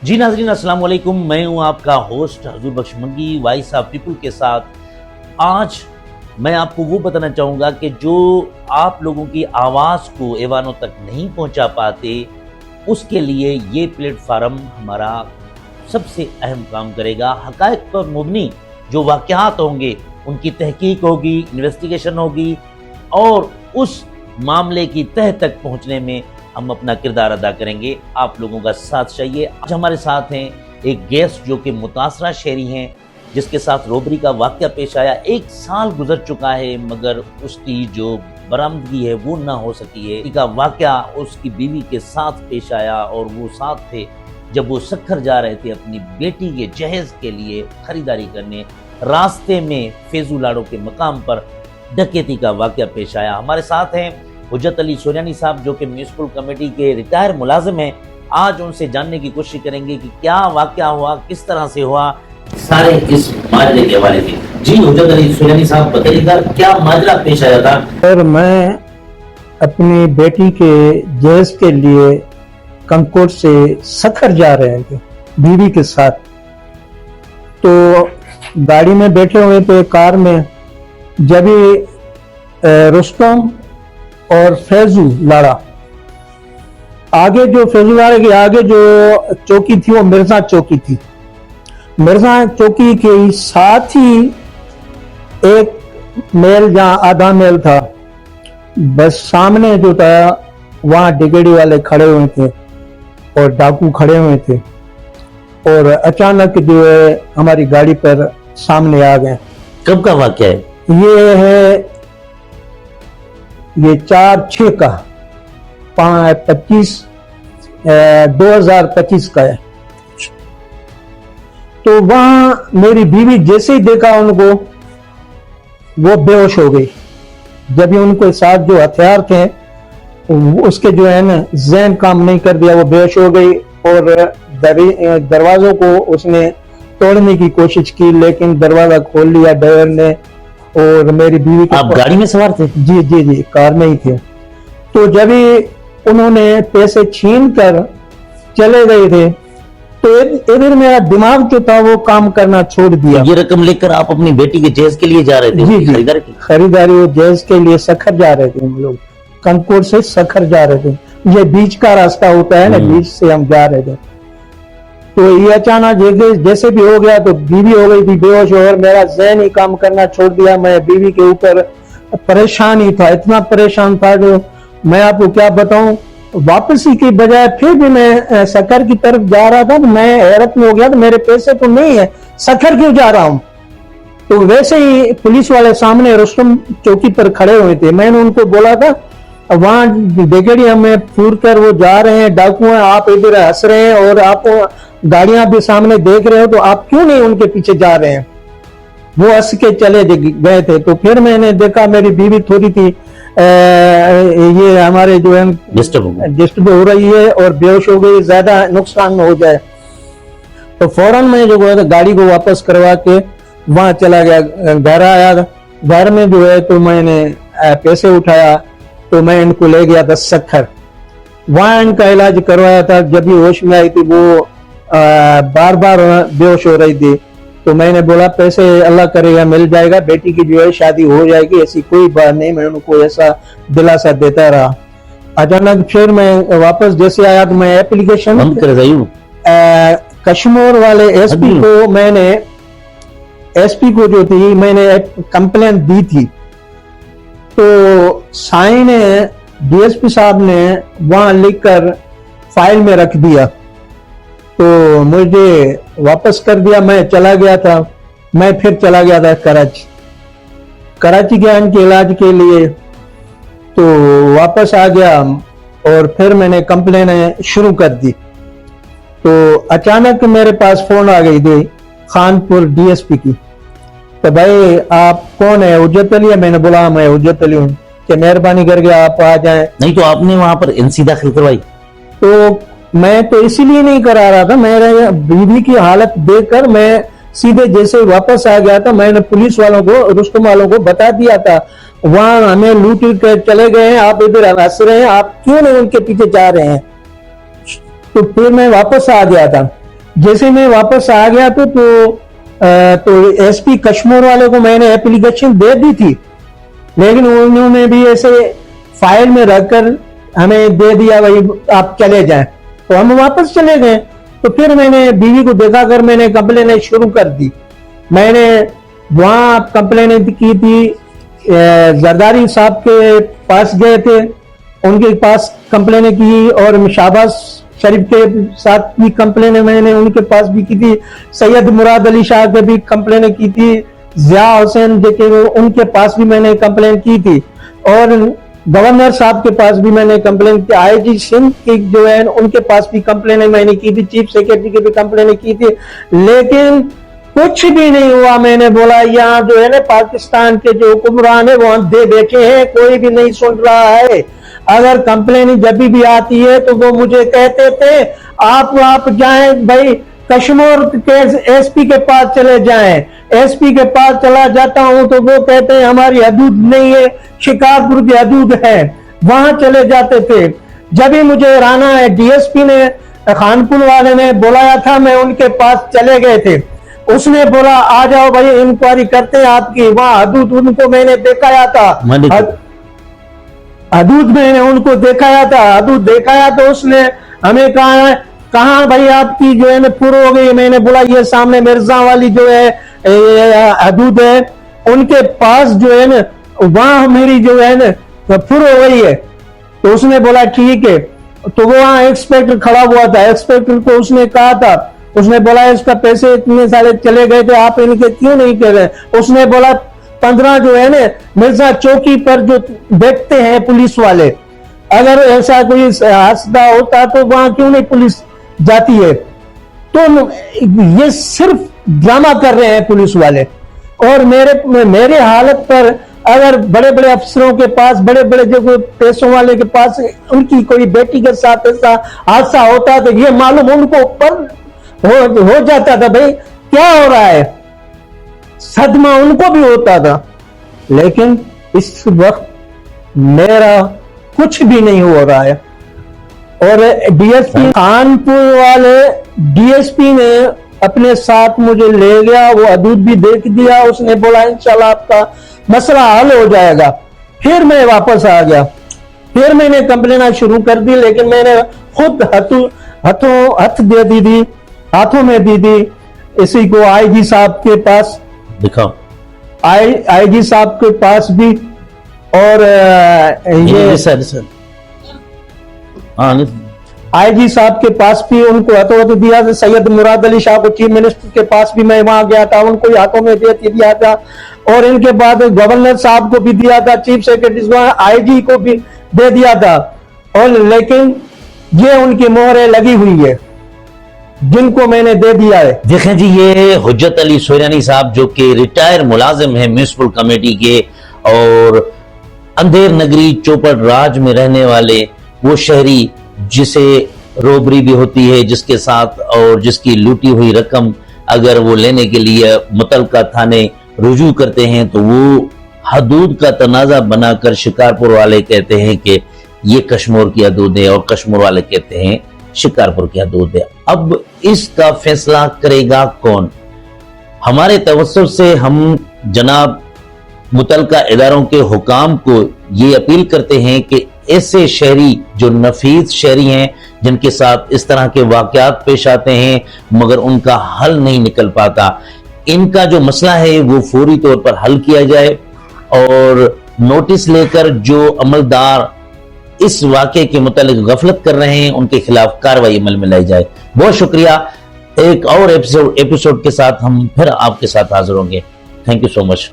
जी नाज़रीन, अस्सलाम वालेकुम। मैं हूं आपका होस्ट हजूर बख्श मंगी, वॉइस ऑफ पीपल के साथ। आज मैं आपको वो बताना चाहूँगा कि जो आप लोगों की आवाज़ को ऐवानों तक नहीं पहुँचा पाते, उसके लिए ये प्लेटफार्म हमारा सबसे अहम काम करेगा। हक़ाइक़ पर मुबनी जो वाक़यात होंगे उनकी तहकीक होगी, इन्वेस्टिगेशन होगी और उस मामले की तह तक पहुँचने में हम अपना किरदार अदा करेंगे। आप लोगों का साथ चाहिए। आज हमारे साथ हैं एक गेस्ट जो कि मुतासरा शहरी हैं, जिसके साथ रोबरी का वाक़या पेश आया। 1 साल गुजर चुका है मगर उसकी जो बरामदगी है वो ना हो सकी है। इसका वाक़या उसकी बीवी के साथ पेश आया और वो साथ थे जब वो सक्खर जा रहे थे अपनी बेटी के जहेज़ के लिए ख़रीदारी करने। रास्ते में फेजुलाड़ो के मकाम पर डकैती का वाक़या पेश आया। हमारे साथ हैं हुज्जत अली सोनियानी साहब जो कि म्यूनिसिपल कमेटी के रिटायर मुलाजिम हैं। आज उनसे जानने की कोशिश करेंगे कि क्या वाक़या हुआ, किस तरह से हुआ, सारे इस माजरे के हवाले से। जी हुज्जत अली सोनियानी साहब, बताइएगा क्या माजरा पेश आया था? सर, मैं अपनी बेटी के जहेज के लिए कंकोट से सक्खर जा रहे थे बीवी के साथ। तो गाड़ी में बैठे हुए थे कार में, जब रुस्तम और फैजू लाड़ा आगे, जो फैजू लाड़े के आगे जो चौकी थी वो मिर्जा चौकी थी। मिर्जा चौकी के साथ ही एक मेल जहां आधा मेल था, बस सामने जो था वहां डिगेड़ी वाले खड़े हुए थे और डाकू खड़े हुए थे और अचानक जो है हमारी गाड़ी पर सामने आ गए। कब का वाक़या है? ये है 4/6 का 2025 का है। तो वहां मेरी बीवी जैसे ही देखा उनको, वो बेहोश हो गई। जब भी उनके साथ जो हथियार थे उसके जो है ना ज़हन काम नहीं कर दिया, वो बेहोश हो गई और दरवाजों को उसने तोड़ने की कोशिश की, लेकिन दरवाजा खोल लिया ड्राइवर ने। और मेरी बीवी, आप गाड़ी में सवार थे? जी जी जी, कार में ही थे। तो जब ही उन्होंने पैसे छीन कर चले गए थे तो इधर मेरा दिमाग जो था वो काम करना छोड़ दिया। ये रकम लेकर आप अपनी बेटी के जहेज के लिए जा रहे थे? जी जी, खरीदारी वो जहेज के लिए सक्खर जा रहे थे। हम लोग कंकोट से सक्खर जा रहे थे। ये बीच का रास्ता होता है ना, बीच से हम जा रहे थे। तो ये अचानक जैसे भी हो गया तो बीवी हो गई थी बेहोश और मेरा ज़हन ही काम करना छोड़ दिया। मैं बीवी के ऊपर परेशान ही था, इतना परेशान था जो मैं आपको क्या बताऊं। वापसी की बजाय फिर भी मैं सक्खर की तरफ जा रहा था तो मैं हैरत में हो गया, तो मेरे पैसे तो नहीं है, सक्खर क्यों जा रहा हूं। तो वैसे ही पुलिस वाले सामने रुस्तम चौकी पर खड़े हुए थे। मैंने उनको बोला था वहां डेगड़ी हमें पूर कर वो जा रहे हैं, डाकू हैं, आप इधर हंस रहे हैं और आप गाड़ियां भी सामने देख रहे हो, तो आप क्यों नहीं उनके पीछे जा रहे हैं। वो हंस के चले गए थे। तो फिर मैंने देखा मेरी बीवी थोड़ी थी ये हमारे जो है डिस्टर्ब हो रही है और बेहोश हो गई, ज्यादा नुकसान हो जाए। तो फौरन मैं जो है गाड़ी को वापस करवा के वहां चला गया, घर आया। घर में जो है तो मैंने पैसे उठाया तो मैं इनको ले गया था सक्खर। वहां इनका इलाज करवाया था। जब भी होश में आई थी वो बार बार बेहोश हो रही थी। तो मैंने बोला पैसे अल्लाह करेगा मिल जाएगा, बेटी की जो है शादी हो जाएगी, ऐसी कोई बात नहीं। मैं उनको ऐसा दिलासा देता रहा। अचानक फिर मैं वापस जैसे आया तो मैं एप्लीकेशन कश्मीर वाले एसपी को, मैंने एसपी को जो थी मैंने कंप्लेंट दी थी। तो साइन डीएसपी साहब ने वहां लिखकर फाइल में रख दिया, तो मुझे वापस कर दिया। मैं चला गया था, मैं फिर चला गया था कराची गया इनके इलाज के लिए। तो वापस आ गया और फिर मैंने कंप्लेन शुरू कर दी। तो अचानक मेरे पास फोन आ गई थी खानपुर डीएसपी की। तो भाई आप कौन है? हुज्जत अली है। मैंने बोला मैं हुज्जत अली हूँ, कि मेहरबानी करके आप आ जाएं। नहीं तो आपने वहां पर एनसी दाखिल करवाई? तो मैं तो इसीलिए नहीं करा रहा था, मेरे बीवी की हालत देखकर मैं सीधे जैसे वापस आ गया था, मैंने पुलिस वालों को, रुस्तम वालों को बता दिया था वहां हमें लूट कर चले गए हैं, आप इधर हंस रहे हैं, आप क्यों नहीं उनके पीछे जा रहे हैं। तो फिर मैं वापस आ गया था। जैसे मैं वापस आ गया तो एसपी कश्मीर वाले को मैंने एप्लीकेशन दे दी थी, लेकिन उन्होंने भी ऐसे फाइल में रखकर हमें दे दिया, भाई आप चले जाएं। तो हम वापस चले गए। तो फिर मैंने बीवी को देखा कर मैंने कंप्लेन शुरू कर दी। मैंने वहां कंप्लेन की थी, जरदारी साहब के पास गए थे, उनके पास कंप्लेन की, और शाहबाज शरीफ के साथ भी कंप्लेन मैंने उनके पास भी की थी, सैयद मुराद अली शाह के भी कंप्लेन की थी, जिया हुसैन देखे उनके पास भी मैंने कंप्लेन की थी, और गवर्नर साहब के पास भी मैंने कंप्लेन की, आईजी सिंध की जो है उनके पास भी कंप्लेन मैंने की थी, चीफ सेक्रेटरी की भी कंप्लेन की थी, लेकिन कुछ भी नहीं हुआ। मैंने बोला यहाँ जो है ना पाकिस्तान के जो हुक्मरान है वो अंधे बैठे हैं, कोई भी नहीं सुन रहा है। अगर कंप्लेन जब भी आती है तो वो मुझे कहते थे आप जाएं भाई कश्मीर के एसपी के पास चले जाएं। एसपी के पास चला जाता हूं तो वो कहते हैं हमारी हदूद नहीं है, शिकारपुर की हदूद है, वहां चले जाते थे। जब भी मुझे राना डीएसपी ने खानपुर वाले ने बुलाया था, मैं उनके पास चले गए थे, उसने बोला आ जाओ भाई इंक्वायरी करते हैं आपकी। वहां हदूद उनको मैंने दिखाया था, हदूद मैंने उनको दिखाया था, हदूद दिखाया तो उसने हमें कहा भाई आपकी जो है ना पूरी हो गई। मैंने बोला ये सामने मिर्जा वाली जो है हदूद है, उनके पास जो है ना वहां मेरी जो है ना पूरी हो गई है। तो उसने बोला ठीक है। तो वो वहां इंस्पेक्टर खड़ा हुआ था, इंस्पेक्टर को उसने कहा था, उसने बोला इसका पैसे इतने सारे चले गए थे, आप इनके क्यों नहीं कह रहे। उसने बोला 15 जो है ना मिर्जा चौकी पर जो बैठते हैं पुलिस वाले, अगर ऐसा कोई हादसा होता तो वहां क्यों नहीं पुलिस जाती है। तो ये सिर्फ ड्रामा कर रहे हैं पुलिस वाले। और मेरे हालत पर अगर बड़े बड़े अफसरों के पास, बड़े बड़े जो पैसों वाले के पास उनकी कोई बेटी के साथ ऐसा हादसा होता तो ये मालूम उनको पर हो जाता था भाई क्या हो रहा है, सदमा उनको भी होता था। लेकिन इस वक्त मेरा कुछ भी नहीं हो रहा है। और डीएसपी कानपुर वाले डीएसपी ने अपने साथ मुझे ले गया, वो हदूद भी देख दिया, उसने बोला इंशाल्लाह आपका मसला हल हो जाएगा। फिर मैं वापस आ गया, फिर मैंने कंप्लेन शुरू कर दी, लेकिन मैंने खुद हाथों में दी थी इसी को आईजी साहब के पास दिखाओ, आईजी साहब के पास भी, और ये सर आईजी साहब के पास भी उनको हाथों दिया था। सैयद मुराद अली शाह को चीफ मिनिस्टर के पास भी मैं वहां गया था, उनको हाथों में दिया था। और इनके बाद गवर्नर साहब को भी दिया था, चीफ सेक्रेटरी को, आईजी को भी दे दिया था। और लेकिन ये उनकी मोहरें लगी हुई है जिनको मैंने दे दिया है। देखें जी, ये हुज्जत अली सोयरानी साहब जो कि रिटायर मुलाजिम है म्युनिसिपल कमेटी के और अंधेर नगरी चौपट राज में रहने वाले वो शहरी जिसे रोबरी भी होती है जिसके साथ, और जिसकी लूटी हुई रकम अगर वो लेने के लिए मुतलका थाने रुजू करते हैं तो वो हदूद का तनाजा बनाकर शिकारपुर वाले कहते हैं कि ये कश्मीर की हदूद है और कश्मीर वाले कहते हैं शिकारपुर की हदूद है। अब इसका फैसला करेगा कौन? हमारे तवज्जुह से हम जनाब मुतलका इदारों के हुकाम को ये अपील करते हैं कि ऐसे शहरी जो नफीस शहरी हैं जिनके साथ इस तरह के वाकयात पेश आते हैं मगर उनका हल नहीं निकल पाता, इनका जो मसला है वो फौरी तौर पर हल किया जाए और नोटिस लेकर जो अमलदार इस वाक़े के मुतालिक गफलत कर रहे हैं उनके खिलाफ कार्रवाई अमल में लाई जाए। बहुत शुक्रिया। एक और एपिसोड के साथ हम फिर आपके साथ हाजिर होंगे। Thank you so much.